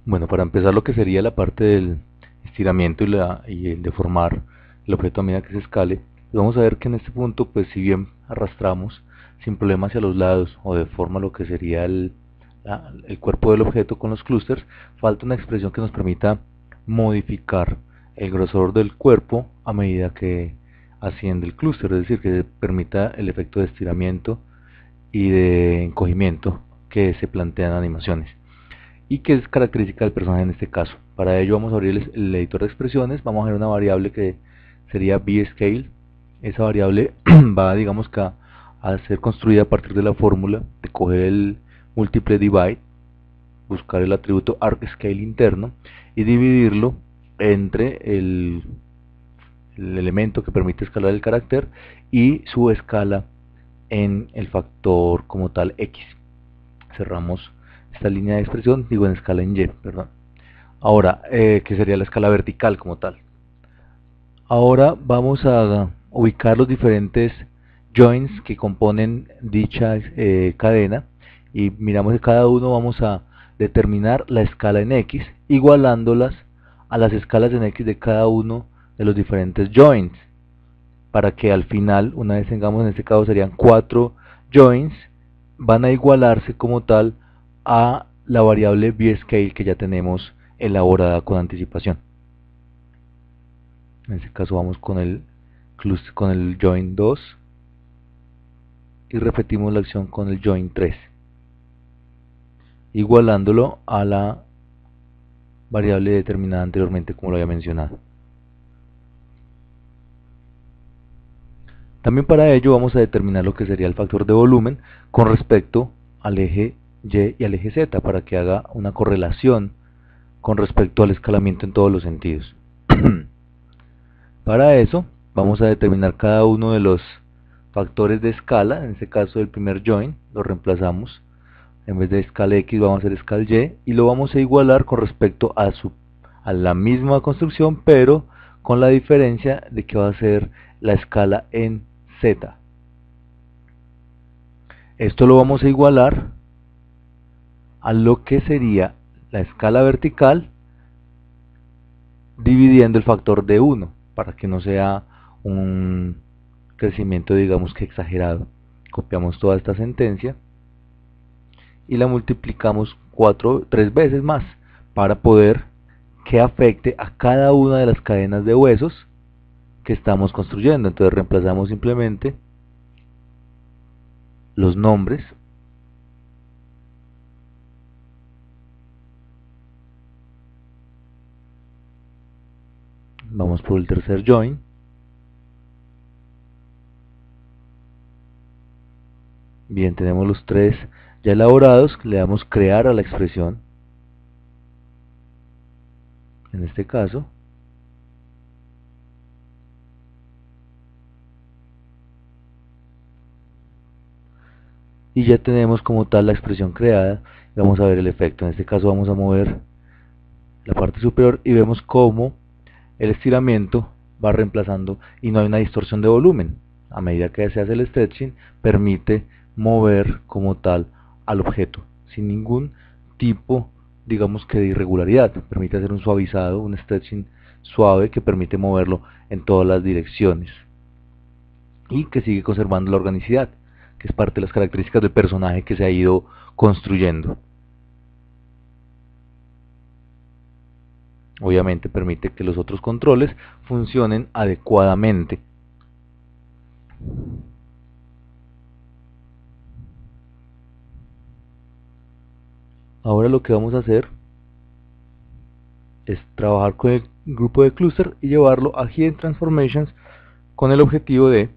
Bueno, para empezar lo que sería la parte del estiramiento y el deformar el objeto a medida que se escale, pues vamos a ver que en este punto, pues si bien arrastramos sin problema hacia los lados o de forma lo que sería el cuerpo del objeto con los clústeres, falta una expresión que nos permita modificar el grosor del cuerpo a medida que asciende el clúster, es decir, que permita el efecto de estiramiento y de encogimiento que se plantean en animaciones y que es característica del personaje en este caso. Para ello vamos a abrir el editor de expresiones, vamos a ver una variable que sería bscale. Esa variable va, digamos que a ser construida a partir de la fórmula de coger el múltiple divide, buscar el atributo arcscale interno y dividirlo entre el elemento que permite escalar el carácter y su escala en el factor como tal x. Cerramos esta línea de expresión, digo en escala en y, perdón. Ahora, que sería la escala vertical como tal. Ahora vamos a ubicar los diferentes joins que componen dicha cadena y miramos que cada uno vamos a determinar la escala en x igualándolas a las escalas en x de cada uno de los diferentes joins para que al final, una vez tengamos, en este caso serían 4 joins, van a igualarse como tal a la variable bscale que ya tenemos elaborada con anticipación. En este caso vamos con el join 2 y repetimos la acción con el join 3, igualándolo a la variable determinada anteriormente como lo había mencionado. También para ello vamos a determinar lo que sería el factor de volumen con respecto al eje Y y al eje Z para que haga una correlación con respecto al escalamiento en todos los sentidos. Para eso vamos a determinar cada uno de los factores de escala, en este caso el primer join, lo reemplazamos, en vez de escala X vamos a hacer escala Y y lo vamos a igualar con respecto a la misma construcción, pero con la diferencia de que va a ser la escala en Z. Esto lo vamos a igualar a lo que sería la escala vertical dividiendo el factor de 1 para que no sea un crecimiento digamos que exagerado. Copiamos toda esta sentencia y la multiplicamos 3 veces más para poder que afecte a cada una de las cadenas de huesos que estamos construyendo. Entonces reemplazamos simplemente los nombres vamos por el tercer join bien, tenemos los 3 ya elaborados, le damos crear a la expresión en este caso y ya tenemos como tal la expresión creada. Vamos a ver el efecto. En este caso vamos a mover la parte superior y vemos cómo el estiramiento va reemplazando y no hay una distorsión de volumen. A medida que se hace el stretching permite mover como tal al objeto sin ningún tipo digamos que de irregularidad. Permite hacer un suavizado, un stretching suave que permite moverlo en todas las direcciones y que sigue conservando la organicidad, que es parte de las características del personaje que se ha ido construyendo. Obviamente permite que los otros controles funcionen adecuadamente. Ahora lo que vamos a hacer es trabajar con el grupo de cluster y llevarlo a Hidden Transformations con el objetivo de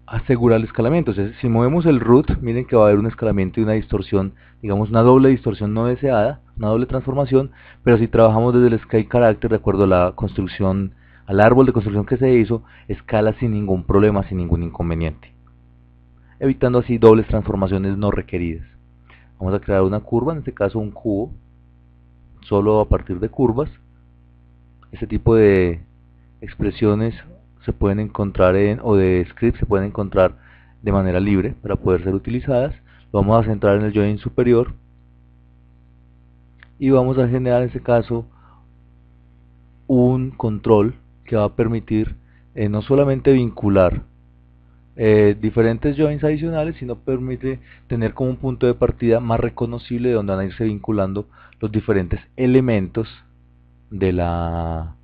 asegurar el escalamiento. O sea, si movemos el root, miren que va a haber un escalamiento y una distorsión, digamos una doble distorsión no deseada, una doble transformación, pero si trabajamos desde el scale character de acuerdo a la construcción, al árbol de construcción que se hizo, escala sin ningún problema, sin ningún inconveniente, evitando así dobles transformaciones no requeridas. Vamos a crear una curva, en este caso un cubo, solo a partir de curvas. Este tipo de expresiones se pueden encontrar o de scripts se pueden encontrar de manera libre para poder ser utilizadas. Lo vamos a centrar en el join superior y vamos a generar en este caso un control que va a permitir no solamente vincular diferentes joins adicionales, sino permite tener como un punto de partida más reconocible de donde van a irse vinculando los diferentes elementos de la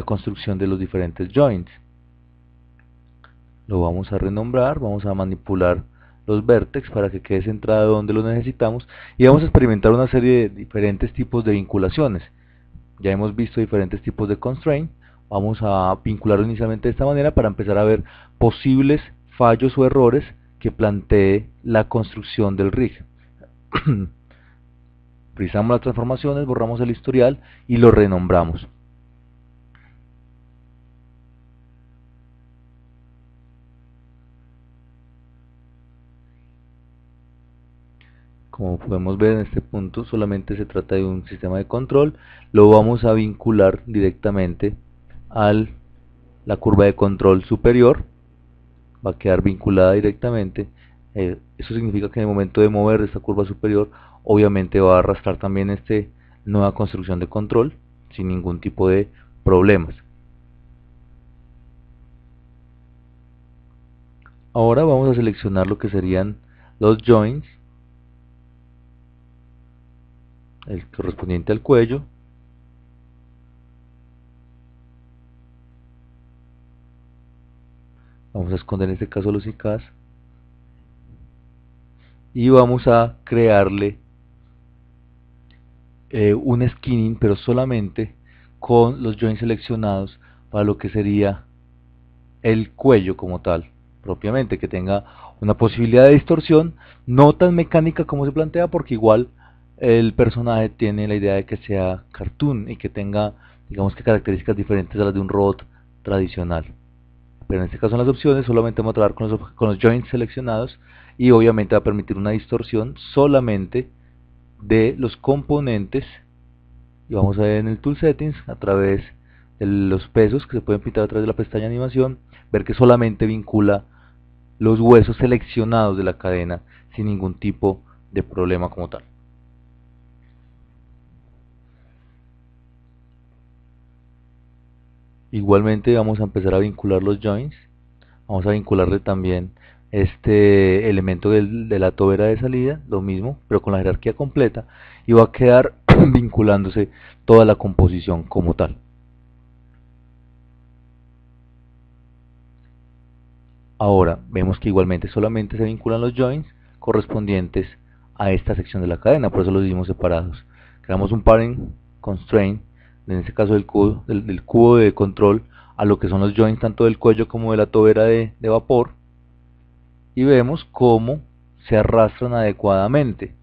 construcción de los diferentes joins. Lo vamos a renombrar, vamos a manipular los vértices para que quede centrado donde lo necesitamos y vamos a experimentar una serie de diferentes tipos de vinculaciones. Ya hemos visto diferentes tipos de constraint, vamos a vincularlo inicialmente de esta manera para empezar a ver posibles fallos o errores que plantee la construcción del rig. Precisamos las transformaciones, borramos el historial y lo renombramos. Como podemos ver en este punto solamente se trata de un sistema de control, lo vamos a vincular directamente a la curva de control superior, va a quedar vinculada directamente, eso significa que en el momento de mover esta curva superior obviamente va a arrastrar también esta nueva construcción de control sin ningún tipo de problemas. Ahora vamos a seleccionar lo que serían los joins, el correspondiente al cuello. Vamos a esconder en este caso los ICAs y vamos a crearle un skinning, pero solamente con los joins seleccionados para lo que sería el cuello como tal, propiamente, que tenga una posibilidad de distorsión, no tan mecánica como se plantea, porque igual el personaje tiene la idea de que sea cartoon y que tenga, digamos que características diferentes a las de un robot tradicional. Pero en este caso en las opciones solamente vamos a trabajar con los joints seleccionados y obviamente va a permitir una distorsión solamente de los componentes. Y vamos a ver en el Tool Settings a través de los pesos que se pueden pintar a través de la pestaña animación, ver que solamente vincula los huesos seleccionados de la cadena sin ningún tipo de problema como tal. Igualmente vamos a empezar a vincular los joints, vamos a vincularle también este elemento de la tobera de salida, lo mismo, pero con la jerarquía completa, y va a quedar vinculándose toda la composición como tal. Ahora vemos que igualmente solamente se vinculan los joins correspondientes a esta sección de la cadena, por eso los dimos separados. Creamos un parent constraint, en este caso del cubo de control, a lo que son los joins tanto del cuello como de la tobera de vapor, y vemos cómo se arrastran adecuadamente,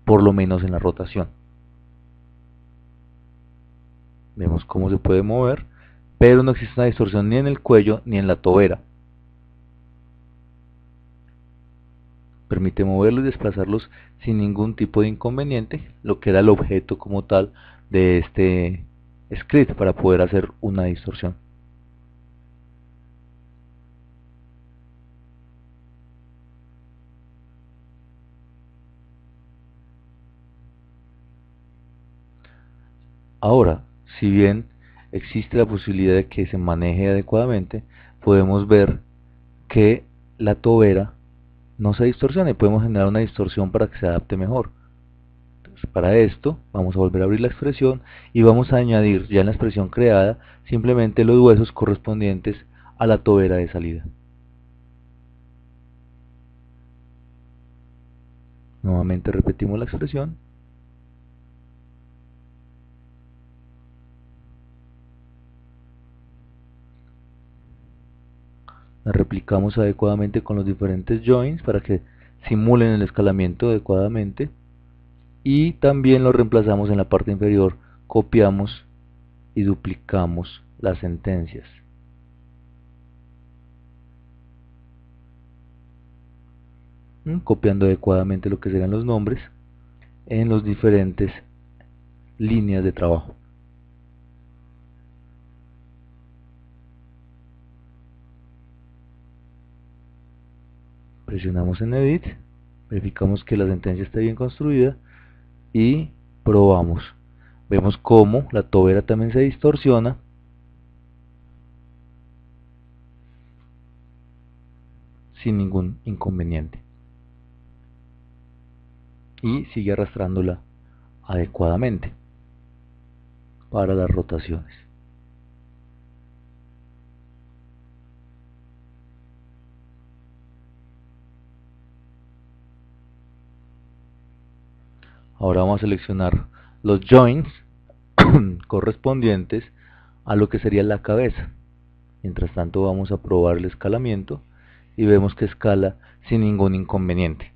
por lo menos en la rotación. Vemos cómo se puede mover, pero no existe una distorsión ni en el cuello ni en la tobera. Permite moverlos y desplazarlos sin ningún tipo de inconveniente, lo que era el objeto como tal de este script para poder hacer una distorsión. Ahora, si bien existe la posibilidad de que se maneje adecuadamente, podemos ver que la tobera no se distorsiona y podemos generar una distorsión para que se adapte mejor. Entonces, para esto vamos a volver a abrir la expresión y vamos a añadir ya en la expresión creada simplemente los huesos correspondientes a la tobera de salida. Nuevamente repetimos la expresión. La replicamos adecuadamente con los diferentes joins para que simulen el escalamiento adecuadamente. Y también lo reemplazamos en la parte inferior. Copiamos y duplicamos las sentencias. Copiando adecuadamente lo que serán los nombres en las diferentes líneas de trabajo. Presionamos en Edit, verificamos que la sentencia esté bien construida y probamos. Vemos cómo la tobera también se distorsiona sin ningún inconveniente y sigue arrastrándola adecuadamente para las rotaciones. Ahora vamos a seleccionar los joints correspondientes a lo que sería la cabeza. Mientras tanto vamos a probar el escalamiento y vemos que escala sin ningún inconveniente.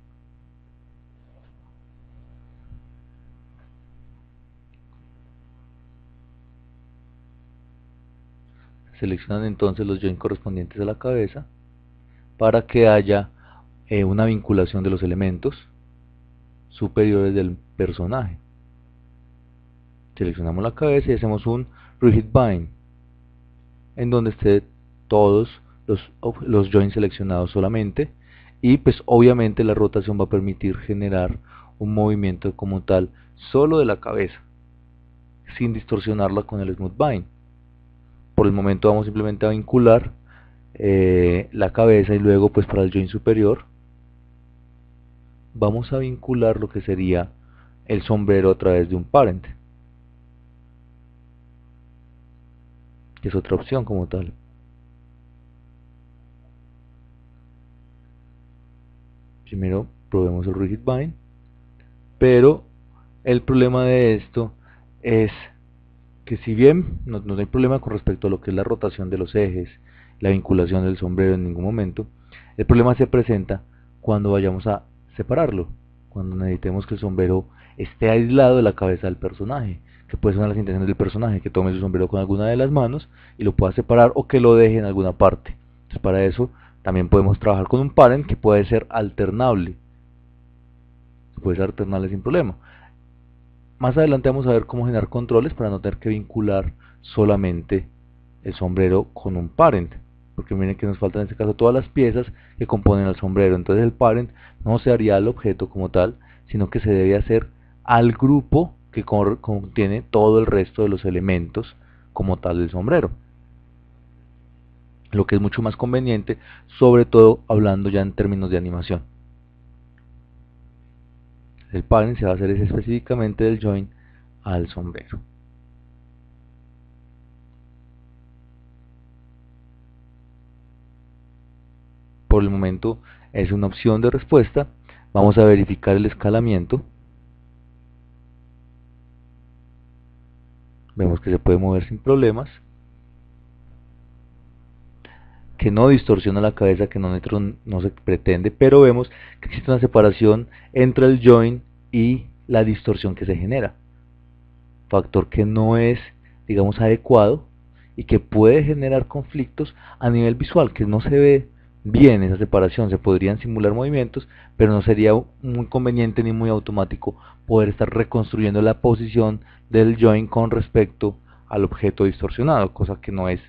Seleccionan entonces los joints correspondientes a la cabeza para que haya una vinculación de los elementos superiores del personaje. Seleccionamos la cabeza y hacemos un rigid bind en donde esté todos los joints seleccionados solamente, y pues obviamente la rotación va a permitir generar un movimiento como tal solo de la cabeza sin distorsionarla con el smooth bind. Por el momento vamos simplemente a vincular la cabeza y luego pues para el joint superior vamos a vincular lo que sería el sombrero a través de un parent, que es otra opción como tal. Primero probemos el rigid bind, pero el problema de esto es que si bien no hay problema con respecto a lo que es la rotación de los ejes, la vinculación del sombrero en ningún momento, el problema se presenta cuando vayamos a separarlo, cuando necesitemos que el sombrero esté aislado de la cabeza del personaje, que puede ser una de las intenciones del personaje, que tome su sombrero con alguna de las manos y lo pueda separar o que lo deje en alguna parte. Entonces para eso también podemos trabajar con un parent que puede ser alternable, sin problema. Más adelante vamos a ver cómo generar controles para no tener que vincular solamente el sombrero con un parent, porque miren que nos faltan en este caso todas las piezas que componen el sombrero. Entonces el parent no se haría al objeto como tal, sino que se debe hacer al grupo que contiene todo el resto de los elementos como tal del sombrero, lo que es mucho más conveniente, sobre todo hablando ya en términos de animación. El parent se va a hacer específicamente del join al sombrero. Por el momento es una opción de respuesta. Vamos a verificar el escalamiento. Vemos que se puede mover sin problemas, que no distorsiona la cabeza, que no se pretende, pero vemos que existe una separación entre el join y la distorsión que se genera, factor que no es, digamos, adecuado y que puede generar conflictos a nivel visual, que no se ve bien esa separación. Se podrían simular movimientos, pero no sería muy conveniente ni muy automático poder estar reconstruyendo la posición del join con respecto al objeto distorsionado, cosa que no es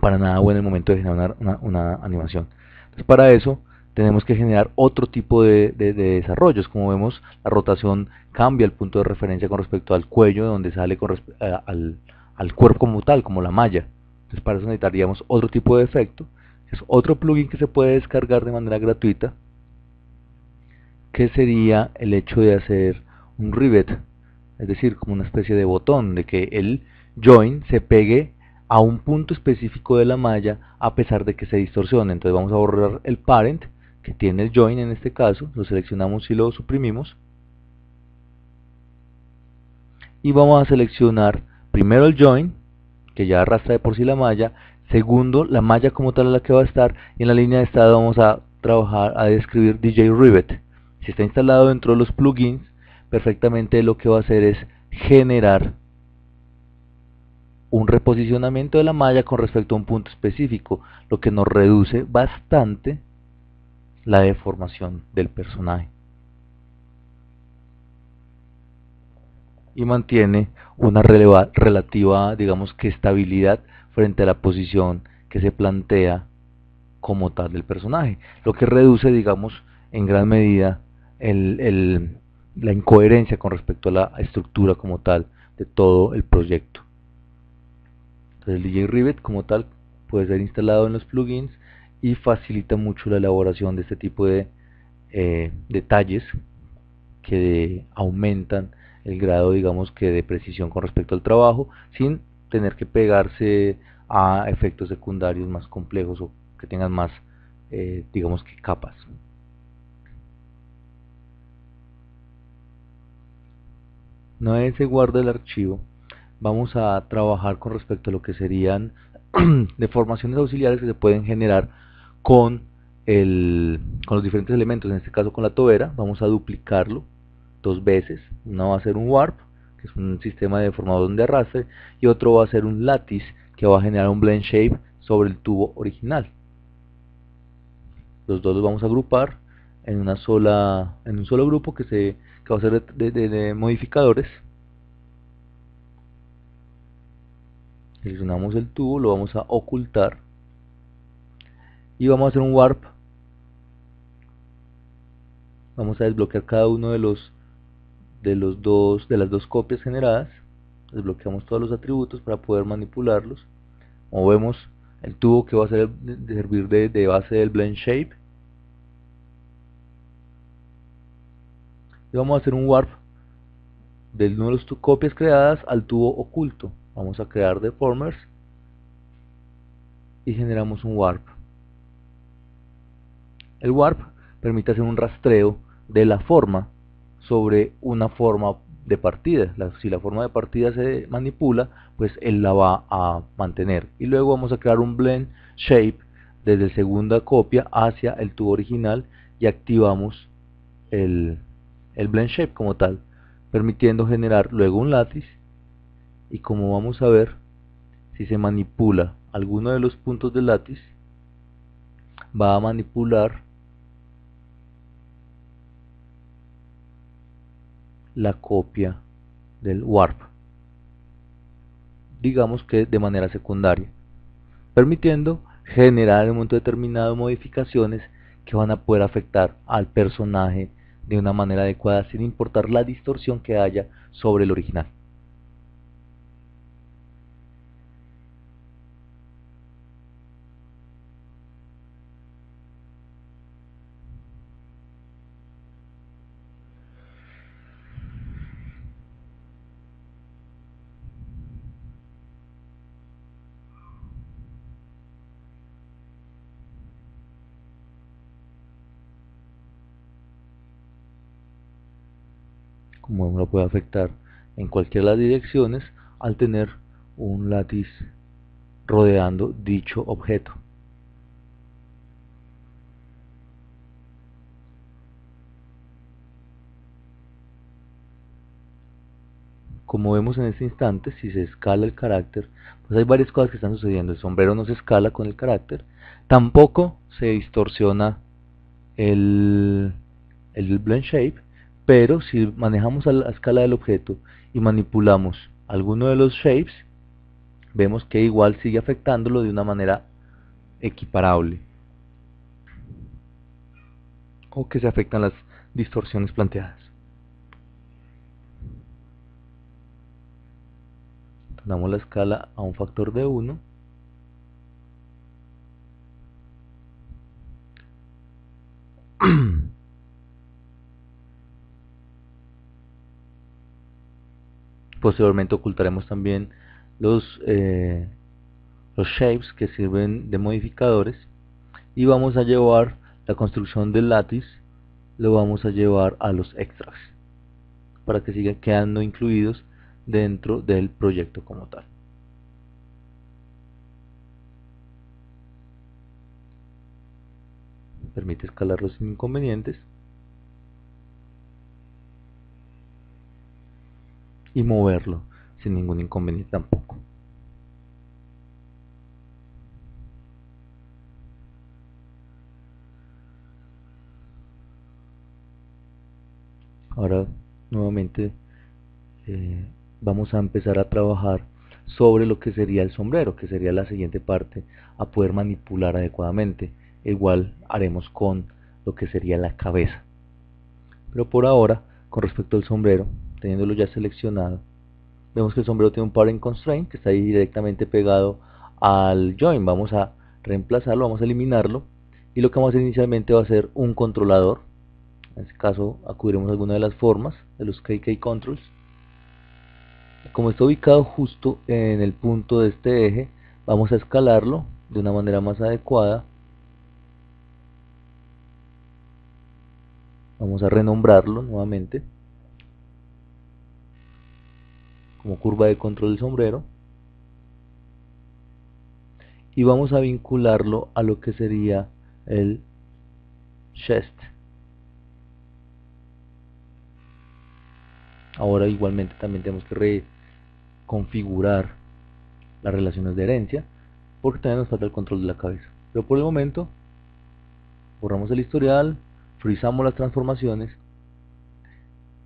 para nada bueno en el momento de generar una animación. Entonces para eso tenemos que generar otro tipo de desarrollos. Como vemos, la rotación cambia el punto de referencia con respecto al cuello, de donde sale al cuerpo como tal, como la malla. Entonces para eso necesitaríamos otro tipo de efecto, que es otro plugin que se puede descargar de manera gratuita, que sería el hecho de hacer un rivet, es decir, como una especie de botón, de que el join se pegue a un punto específico de la malla a pesar de que se distorsione. Entonces vamos a borrar el parent que tiene el join en este caso, lo seleccionamos y lo suprimimos, y vamos a seleccionar primero el join, que ya arrastra de por sí la malla, segundo la malla como tal es la que va a estar, y en la línea de estado vamos a trabajar a describir DJ Rivet. Si está instalado dentro de los plugins, perfectamente lo que va a hacer es generar un reposicionamiento de la malla con respecto a un punto específico, lo que nos reduce bastante la deformación del personaje y mantiene una relativa, digamos que estabilidad frente a la posición que se plantea como tal del personaje, lo que reduce, digamos, en gran medida la incoherencia con respecto a la estructura como tal de todo el proyecto. Entonces el DJ Rivet como tal puede ser instalado en los plugins y facilita mucho la elaboración de este tipo de detalles que aumentan el grado, digamos, que de precisión con respecto al trabajo, sin tener que pegarse a efectos secundarios más complejos o que tengan más, digamos, que capas. Una vez se guarda el archivo, vamos a trabajar con respecto a lo que serían deformaciones auxiliares que se pueden generar con, con los diferentes elementos. En este caso con la tobera vamos a duplicarlo dos veces. Uno va a ser un warp, que es un sistema de deformador de arrastre, y otro va a ser un lattice, que va a generar un blend shape sobre el tubo original. Los dos los vamos a agrupar en un solo grupo que va a ser de modificadores. Seleccionamos el tubo, lo vamos a ocultar y vamos a hacer un warp. Vamos a desbloquear cada uno de las dos copias generadas. Desbloqueamos todos los atributos para poder manipularlos. Movemos el tubo que va a servir de base del blend shape y vamos a hacer un warp de una de las copias creadas al tubo oculto. Vamos a crear deformers y generamos un warp. El warp permite hacer un rastreo de la forma sobre una forma de partida. Si la forma de partida se manipula, pues él la va a mantener. Y luego vamos a crear un blend shape desde segunda copia hacia el tubo original y activamos el blend shape como tal, permitiendo generar luego un lattice. Y como vamos a ver, si se manipula alguno de los puntos del lattice, va a manipular la copia del warp, digamos que de manera secundaria, permitiendo generar en un momento determinado modificaciones que van a poder afectar al personaje de una manera adecuada sin importar la distorsión que haya sobre el original. Como lo puede afectar en cualquiera de las direcciones al tener un lattice rodeando dicho objeto. Como vemos en este instante, si se escala el carácter, pues hay varias cosas que están sucediendo. El sombrero no se escala con el carácter, tampoco se distorsiona el blend shape, pero si manejamos a la escala del objeto y manipulamos alguno de los shapes, vemos que igual sigue afectándolo de una manera equiparable, o que se afectan las distorsiones planteadas. Damos la escala a un factor de 1. Posteriormente ocultaremos también los shapes que sirven de modificadores y vamos a llevar la construcción del lattice, lo vamos a llevar a los extras para que sigan quedando incluidos dentro del proyecto como tal. Permite escalarlos sin inconvenientes y moverlo sin ningún inconveniente tampoco. Ahora nuevamente vamos a empezar a trabajar sobre lo que sería el sombrero, que sería la siguiente parte a poder manipular adecuadamente. Igual haremos con lo que sería la cabeza. Pero por ahora con respecto al sombrero, teniéndolo ya seleccionado, vemos que el sombrero tiene un parent constraint que está ahí directamente pegado al join. Vamos a reemplazarlo, vamos a eliminarlo, y lo que vamos a hacer inicialmente va a ser un controlador. En este caso acudiremos a alguna de las formas de los KK controls. Como está ubicado justo en el punto de este eje, vamos a escalarlo de una manera más adecuada. Vamos a renombrarlo nuevamente como curva de control del sombrero, y vamos a vincularlo a lo que sería el chest. Ahora igualmente también tenemos que reconfigurar las relaciones de herencia, porque también nos falta el control de la cabeza. Pero por el momento borramos el historial, frizamos las transformaciones,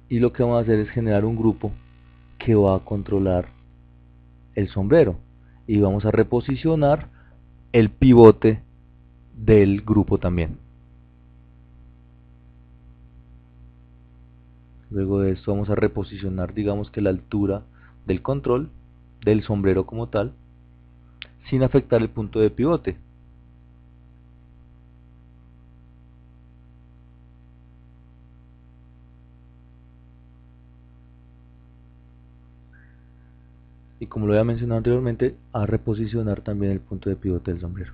y lo que vamos a hacer es generar un grupo que va a controlar el sombrero, y vamos a reposicionar el pivote del grupo también. Luego de esto vamos a reposicionar, digamos que la altura del control del sombrero como tal, sin afectar el punto de pivote. Y como lo había mencionado anteriormente, a reposicionar también el punto de pivote del sombrero.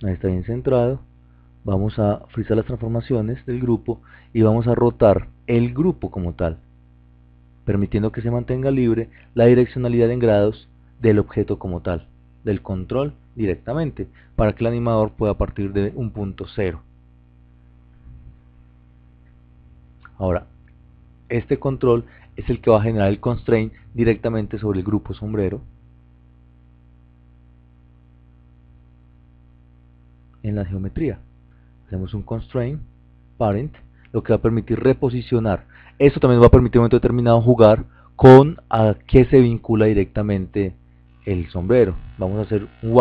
Ahí está bien centrado. Vamos a frizar las transformaciones del grupo y vamos a rotar el grupo como tal, permitiendo que se mantenga libre la direccionalidad en grados del objeto como tal, del control directamente, para que el animador pueda partir de un punto cero. Ahora, este control es el que va a generar el constraint directamente sobre el grupo sombrero en la geometría. Hacemos un constraint parent, lo que va a permitir reposicionar. Esto también va a permitir en un momento determinado jugar con a qué se vincula directamente el sombrero. Vamos a hacer un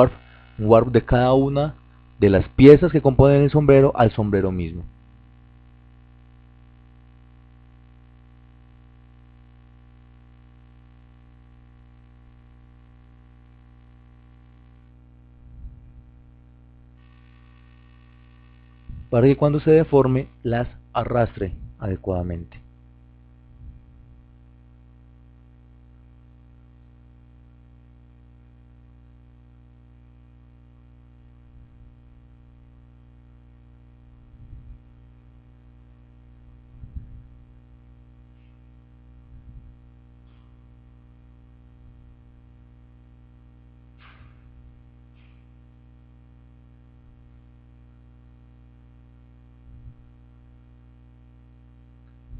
warp de cada una de las piezas que componen el sombrero al sombrero mismo. Para que cuando se deforme las arrastre adecuadamente.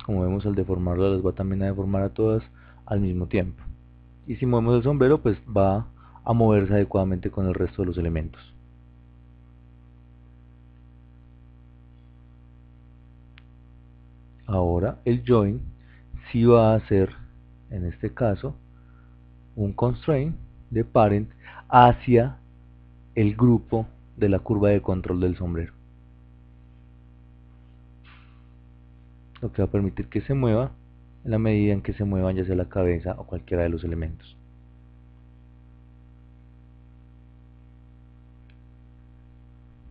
Como vemos, al deformarlas las va también a deformar a todas al mismo tiempo. Y si movemos el sombrero, pues va a moverse adecuadamente con el resto de los elementos. Ahora el join sí va a hacer, en este caso, un constraint de parent hacia el grupo de la curva de control del sombrero, lo que va a permitir que se mueva en la medida en que se muevan ya sea la cabeza o cualquiera de los elementos.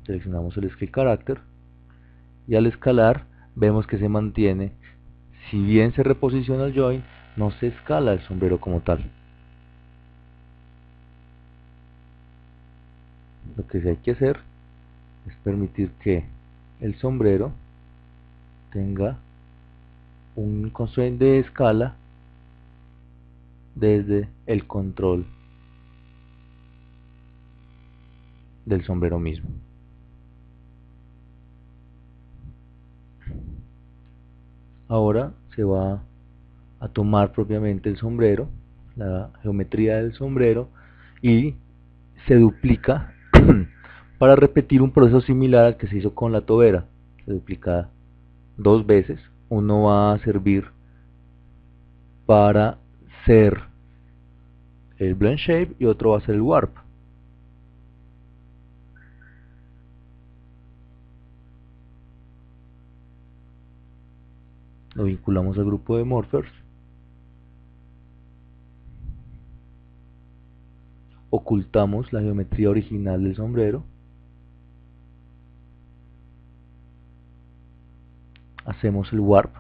Seleccionamos el scale character y al escalar vemos que se mantiene. Si bien se reposiciona el join, no se escala el sombrero como tal. Lo que sí hay que hacer es permitir que el sombrero tenga un constraint de escala desde el control del sombrero mismo. Ahora se va a tomar propiamente el sombrero, la geometría del sombrero, y se duplica para repetir un proceso similar al que se hizo con la tobera. Se duplica dos veces. Uno va a servir para ser el blend shape y otro va a ser el warp. lo vinculamos al grupo de morphers, ocultamos la geometría original del sombrero, hacemos el warp,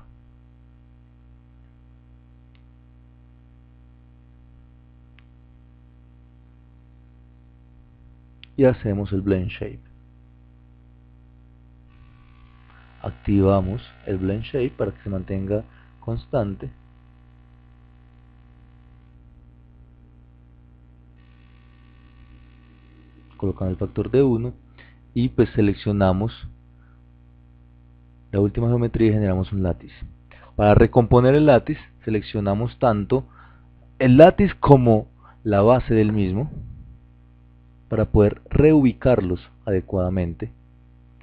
y hacemos el blend shape. Activamos el blend shape para que se mantenga constante. Colocamos el factor de 1 y pues seleccionamos la última geometría y generamos un látiz. Para recomponer el látiz seleccionamos tanto el látiz como la base del mismo para poder reubicarlos adecuadamente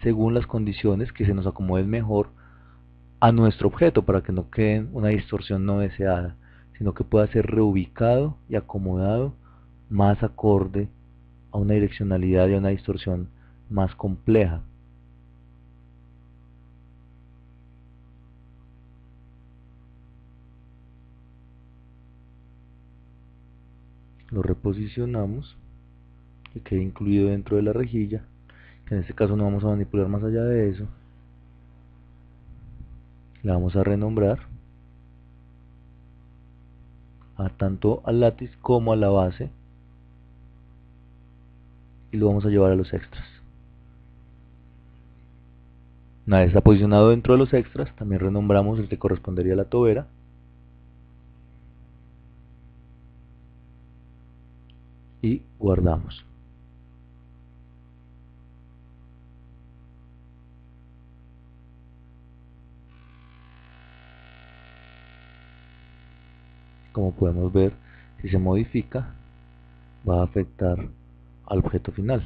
según las condiciones que se nos acomoden mejor a nuestro objeto, para que no quede una distorsión no deseada, sino que pueda ser reubicado y acomodado más acorde a una direccionalidad y a una distorsión más compleja. Lo reposicionamos, que quede incluido dentro de la rejilla, que en este caso no vamos a manipular más allá de eso. Le vamos a renombrar tanto al látiz como a la base y lo vamos a llevar a los extras. Una vez está posicionado dentro de los extras, también renombramos el que correspondería a la tobera y guardamos. Como podemos ver, si se modifica va a afectar al objeto final.